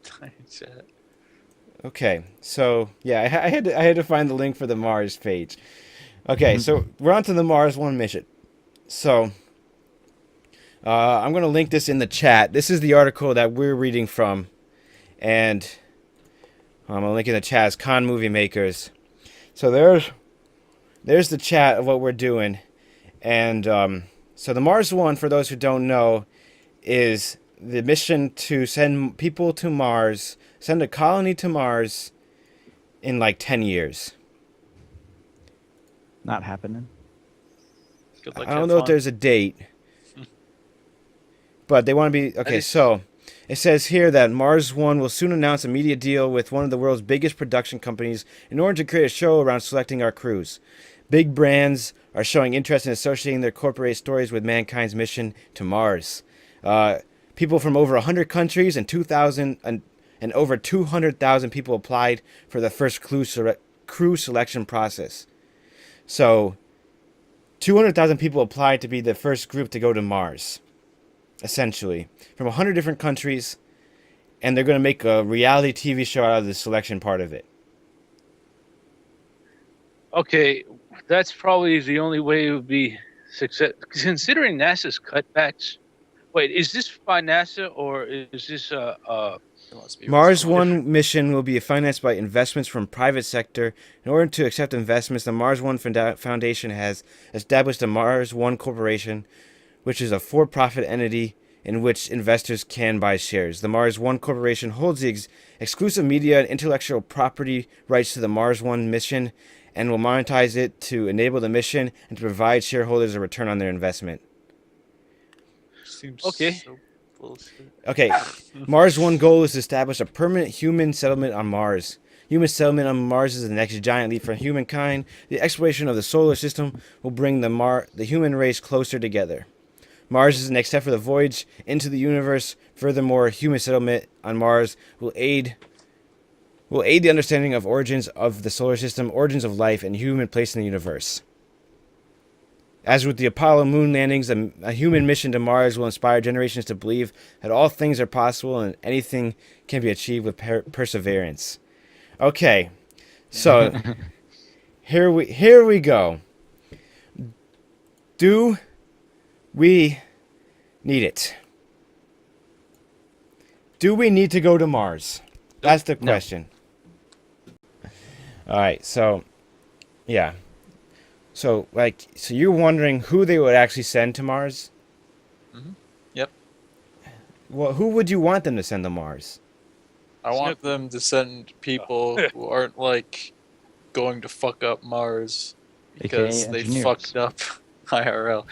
Tiny chat. Okay, so yeah, I had to find the link for the Mars page. Okay, so we're on to the Mars One mission. So I'm gonna link this in the chat. This is the article that we're reading from, and I'm gonna link in the chat as ConnMovieMakers. So there's the chat of what we're doing, and so the Mars One, for those who don't know, is the mission to send people to Mars, send a colony to Mars in like 10 years. Not happening. Good luck, I don't have know if fun. there's a date, but they want to be That okay. is So it says here that Mars One will soon announce a media deal with one of the world's biggest production companies in order to create a show around selecting our crews. Big brands are showing interest in associating their corporate stories with mankind's mission to Mars. Uh, People from over 100 countries and 2,000 and over 200,000 people applied for the first crew selection process. So 200,000 people applied to be the first group to go to Mars, essentially, from 100 different countries, and they're going to make a reality TV show out of the selection part of it. Okay, that's probably the only way it would be success. Considering NASA's cutbacks. Wait, is this by NASA or is this It must be with Mars someone. One mission will be financed by investments from private sector. In order to accept investments, the Mars One Foundation has established the Mars One Corporation, which is a for-profit entity in which investors can buy shares. The Mars One Corporation holds the exclusive media and intellectual property rights to the Mars One mission and will monetize it to enable the mission and to provide shareholders a return on their investment. Seems Okay. so bullshit. Okay, Mars' one goal is to establish a permanent human settlement on Mars. Human settlement on Mars is the next giant leap for humankind. The exploration of the solar system will bring the human race closer together. Mars is the next step for the voyage into the universe. Furthermore, human settlement on Mars will aid the understanding of origins of the solar system, origins of life, and human place in the universe. As with the Apollo moon landings, a human mission to Mars will inspire generations to believe that all things are possible and anything can be achieved with perseverance. Okay, so here we go. Do we need it? Do we need to go to Mars? That's the No. question. All right, so yeah. So you're wondering who they would actually send to Mars? Yep. Well, who would you want them to send to Mars? I want them to send people who aren't like going to fuck up Mars because AKA they engineers. fucked up IRL.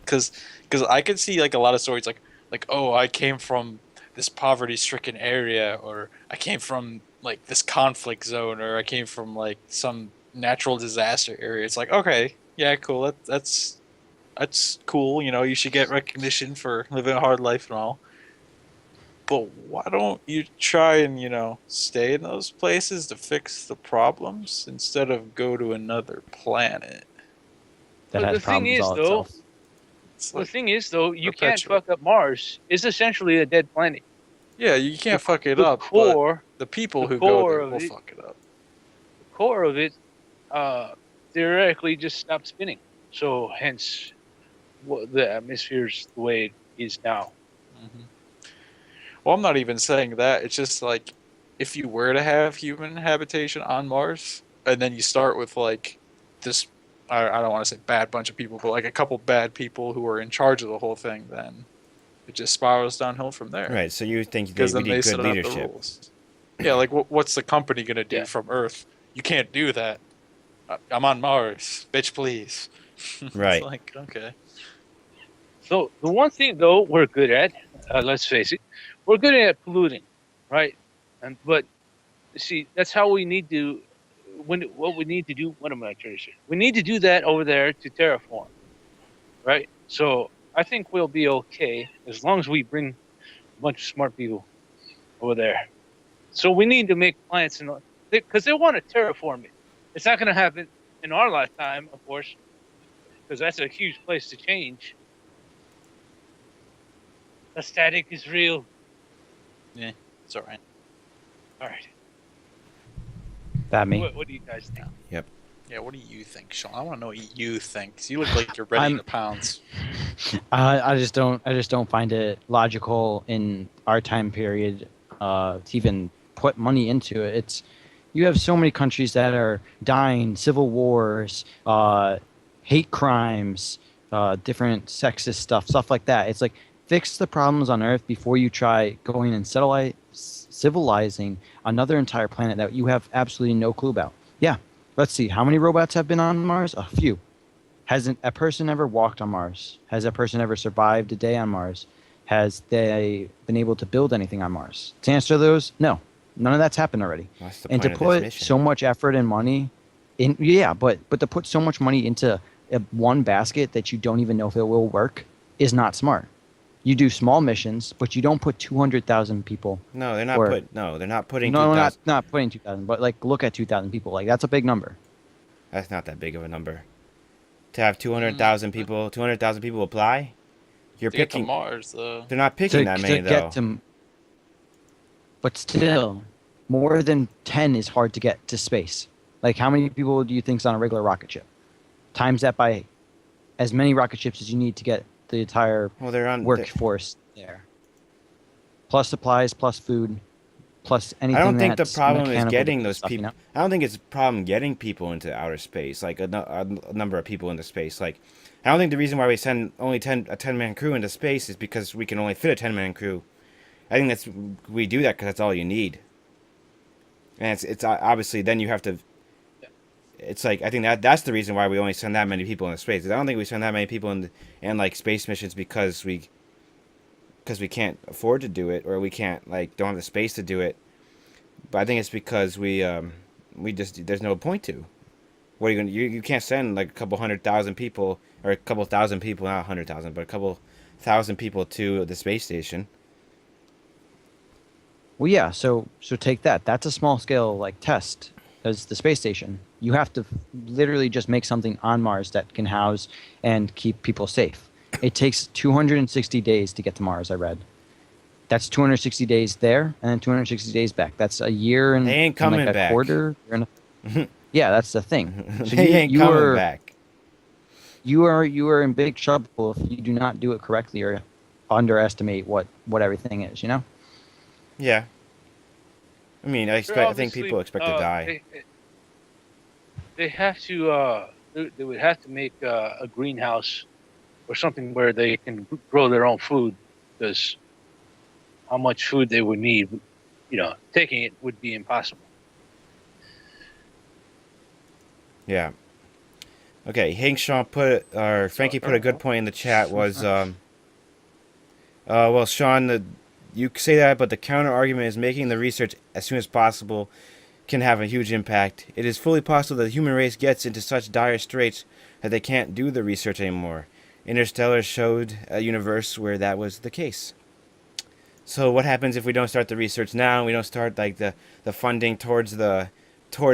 Because I could see like a lot of stories like oh, I came from this poverty-stricken area, or I came from like this conflict zone, or I came from like some natural disaster area. It's like, okay, yeah, cool. That's cool. You know, you should get recognition for living a hard life and all. But why don't you try and, stay in those places to fix the problems instead of go to another planet? That But has the thing problems is, all though, itself. It's the like thing is, though, you can't perpetual. fuck up Mars. It's essentially a dead planet. Yeah, you can't The, fuck it the up, but core, the people the who go core there of will it, fuck it up. the core of it, theoretically just stopped spinning. So hence, the atmosphere's the way it is now. hmm Well, I'm not even saying that. It's just like if you were to have human habitation on Mars, and then you start with like this, I don't want to say bad bunch of people, but like a couple bad people who are in charge of the whole thing, then it just spirals downhill from there. Right. So you think Because we then they need good set out the leadership? rules. Yeah, like what's the company gonna do Yeah. from Earth? You can't do that. I'm on Mars, bitch, please. It's Right. like okay. So the one thing, though, we're good at, let's face it, we're good at polluting, right? But see, that's how we need to. What we need to do. What am I trying to say? We need to do that over there to terraform, right? So I think we'll be okay as long as we bring a bunch of smart people over there. So we need to make plants because they want to terraform it. It's not going to happen in our lifetime, of course, because that's a huge place to change. The static is real. Yeah. It's all right. All right. That me. What do you guys think? Yep. Yeah, what do you think, Sean? I want to know what you think. 'Cause you look like you're ready I'm to pounce. I just don't find it logical in our time period to even put money into it. You have so many countries that are dying, civil wars, hate crimes, different sexist stuff like that. It's like fix the problems on Earth before you try going and civilizing another entire planet that you have absolutely no clue about. Yeah, let's see. How many robots have been on Mars? A few. Hasn't a person ever walked on Mars? Has a person ever survived a day on Mars? Has they been able to build anything on Mars? To answer those, no. None of that's happened already. What's the And to point of this put mission? so much effort and money in, yeah, but to put so much money into one basket that you don't even know if it will work is not smart. You do small missions, but you don't put 200,000 people No, they're not or they're not putting no, 2,000. not putting 2,000, but like look at 2,000 people. Like that's a big number. That's not that big of a number. To have Mm, 200,000 people apply? You're to get to picking. Mars, They're not picking that many To get though. to, but still, more than 10 is hard to get to space. Like how many people do you think's on a regular rocket ship? Times that by as many rocket ships as you need to get the entire Well, they're on. workforce there. Plus supplies, plus food, plus I don't anything think the that's problem is mechanical to getting build those stuff, you people. know? I don't think it's a problem getting people into outer space, like a number of people into space. Like, I don't think the reason why we send only a 10-man crew into space is because we can only fit a 10-man crew. I think we do that because that's all you need. And it's obviously then you have to. It's like I think that's the reason why we only send that many people into space. I don't think we send that many people in like space missions because we can't afford to do it or we can't like don't have the space to do it. But I think it's because we just there's no point to. What are you gonna you can't send like a couple 100,000 people or a couple thousand people, not 100,000, but a couple thousand people to the space station. Well, yeah. So take that. That's a small scale like test. As the space station, you have to literally just make something on Mars that can house and keep people safe. It takes 260 days to get to Mars. I read. That's 260 days there and then 260 days back. That's a year They ain't and like coming a back. quarter. Yeah, that's the thing. So They ain't coming are back. you are in big trouble if you do not do it correctly or underestimate what everything is. You know. Yeah. I mean, I think people expect to die. They have to. They would have to make a greenhouse or something where they can grow their own food, because how much food they would need, taking it would be impossible. Yeah. Okay, Hank Shaw Frankie put a good point in the chat was well, Sean, you say that, but the counter argument is making the research as soon as possible can have a huge impact. It is fully possible that the human race gets into such dire straits that they can't do the research anymore. Interstellar showed a universe where that was the case. So what happens if we don't start the research now? We don't start like the funding towards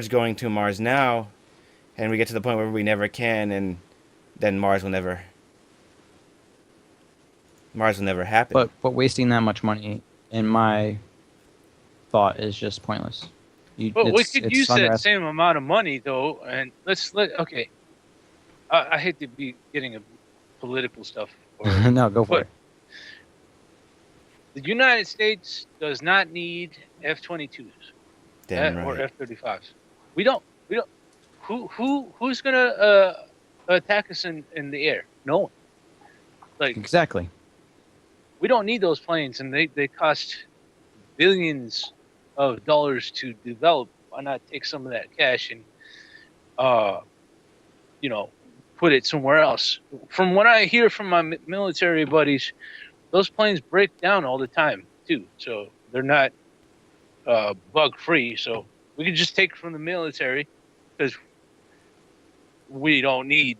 going to Mars now, and we get to the point where we never can, and then Mars will never happen. But wasting that much money, in my thought, is just pointless. But we could use that underestimated. same amount of money though, and okay. I hate to be getting a political stuff, No, go for but it. the United States does not need F-22s Damn or right. F-35s. We don't. Who's gonna attack us in the air? No one. Like, Exactly. we don't need those planes, and they cost billions of dollars to develop. Why not take some of that cash and you know put it somewhere else? From what I hear from my military buddies, those planes break down all the time too, so they're not bug free. So we could just take from the military, because we don't need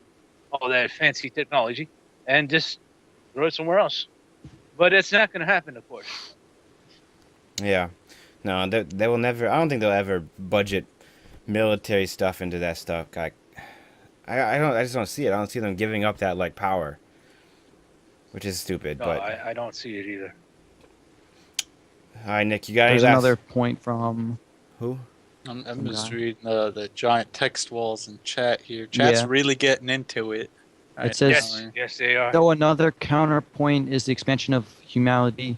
all that fancy technology, and just throw it somewhere else. But it's not going to happen, of course. Yeah. No, they will never. I don't think they'll ever budget military stuff into that stuff. I don't. I just don't see it. I don't see them giving up that like power, which is stupid. No, But I don't see it either. All right, Nick, you got There's any last? another point from Who? I'm some just guy. reading the giant text walls in chat here. Chat's Yeah. really getting into it. It Right now. says, Yes, they are. though another counterpoint is the expansion of humanity.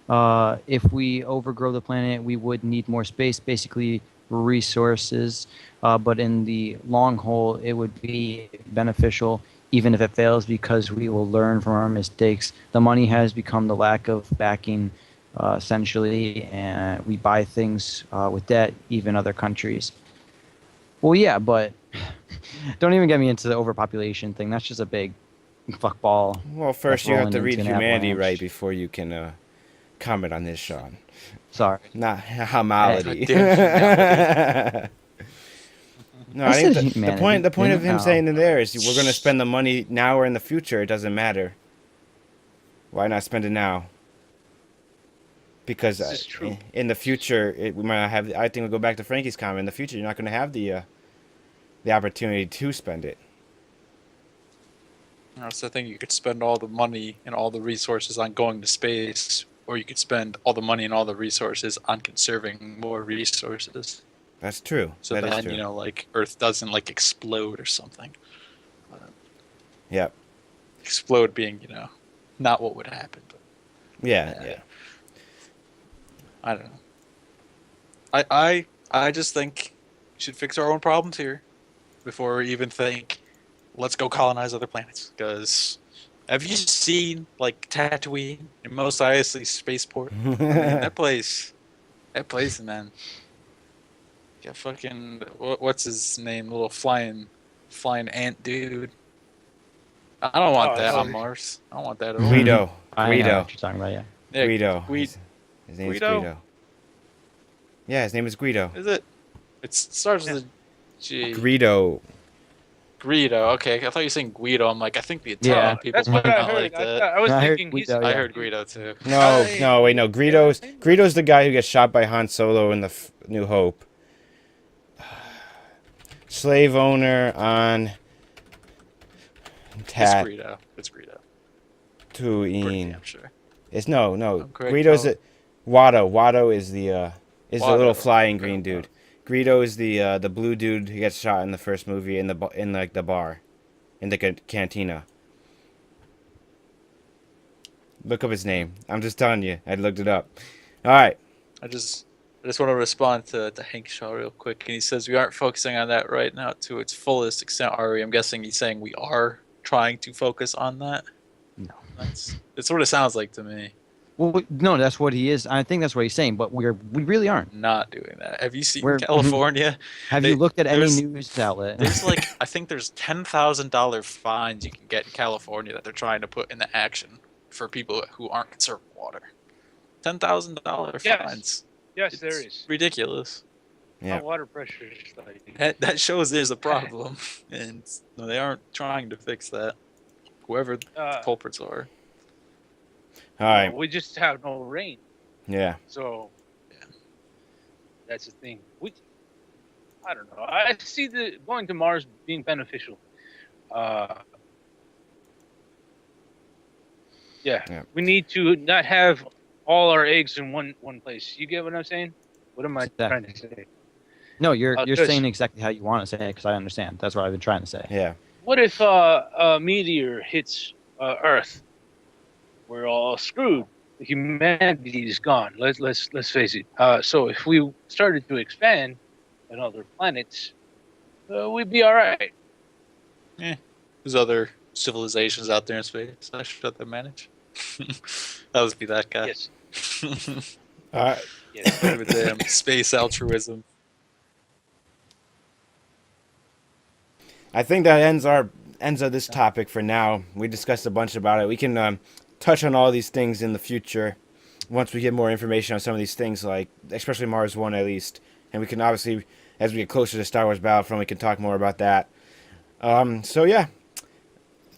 If we overgrow the planet, we would need more space, basically resources. But in the long haul, it would be beneficial, even if it fails, because we will learn from our mistakes. The money has become the lack of backing, essentially, and we buy things with debt, even other countries. Well, yeah, but don't even get me into the overpopulation thing. That's just a big fuckball Well, that's first you have rolling to read into an humanity right avalanche. before you can comment on this, Sean. Sorry. Not hamality. Goddamn humanity. No, I I think said humanity. the point of him No. saying it there is we're going to spend the money now or in the future. It doesn't matter. Why not spend it now? Because This is true. in the future, we might not have. I think we'll go back to Frankie's comment. In the future, you're not going to have the opportunity to spend it. So I think you could spend all the money and all the resources on going to space, or you could spend all the money and all the resources on conserving more resources. That's true. So That is then, true. like Earth doesn't like explode or something. Yep. Explode being, not what would happen. But Yeah. I don't know. I just think we should fix our own problems here before we even think, let's go colonize other planets. Because have you seen like Tatooine and Mos Eisley spaceport? I mean, that place, man. Got fucking what's his name? Little flying ant dude. I don't want that on Mars. I don't want that at all. Guido. I know Guido. what you're talking about, yeah. Yeah, Guido. Guido. His name is Guido? Guido. Yeah, his name is Guido. Is it? It starts with a G. Guido. Guido. Okay, I thought you were saying Guido. I'm like, I think the Italian Yeah. people That's what might I not heard. like I, that. thought- I was No, I heard thinking he's. Guido, I yeah. heard Guido too. No, wait, no. Guido's the guy who gets shot by Han Solo in the New Hope. Slave owner on It's Tatooine. Guido. It's Guido. Pretty damn sure. It's no. correct. Guido's Oh. a Watto is the little Watto. flying green dude. Greedo is the blue dude who gets shot in the first movie in the bar, in the cantina. Look up his name. I'm just telling you. I looked it up. All right. I just want to respond to Hank Shaw real quick, and he says we aren't focusing on that right now to its fullest extent, are we? I'm guessing he's saying we are trying to focus on that. No. That's what it sounds like to me. Well, no, that's what he is. I think that's what he's saying, but we really aren't. Not doing that. Have you seen We're- California? Have you looked at any there's- news outlet? There's like I think there's $10,000 fines you can get in California that they're trying to put into action for people who aren't conserving water. $10,000 Yes. fines. Yes, It's there is. ridiculous. Yeah. Hot water pressure is like. That shows there's a problem, and no, they aren't trying to fix that. Whoever the culprits are. All right. We just have no rain, Yeah. so that's the thing. I don't know. I see the going to Mars being beneficial. Yeah. We need to not have all our eggs in one place. You get what I'm saying? What am I trying to say? No, you're just- saying exactly how you want to say it because I understand. That's what I've been trying to say. Yeah. What if a meteor hits Earth? We're all screwed. Humanity is gone. Let's face it. So if we started to expand on other planets, we'd be all right. There's other civilizations out there in space. I should let them manage. That would be that guy. Yes. All right. Yes. With damn space altruism. I think that ends of this topic for now. We discussed a bunch about it. We can touch on all these things in the future once we get more information on some of these things, like especially Mars One at least. And we can obviously, as we get closer to Star Wars Battlefront, we can talk more about that. So yeah,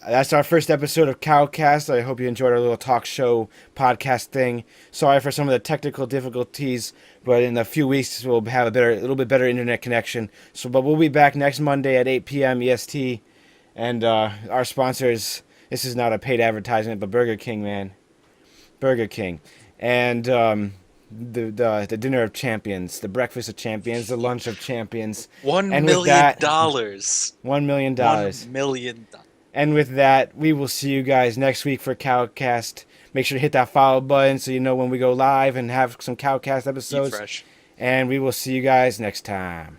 that's our first episode of CowCast. I hope you enjoyed our little talk show podcast thing. Sorry for some of the technical difficulties, but in a few weeks we'll have a little bit better internet connection. But we'll be back next Monday at 8 p.m. EST. And our sponsors, this is not a paid advertisement, but Burger King, man. Burger King. And the dinner of champions, the breakfast of champions, the lunch of champions. $1 And with million. that, $1 million. $1 million. And with that, we will see you guys next week for CowCast. Make sure to hit that follow button so you know when we go live and have some CowCast Eat episodes. fresh. And we will see you guys next time.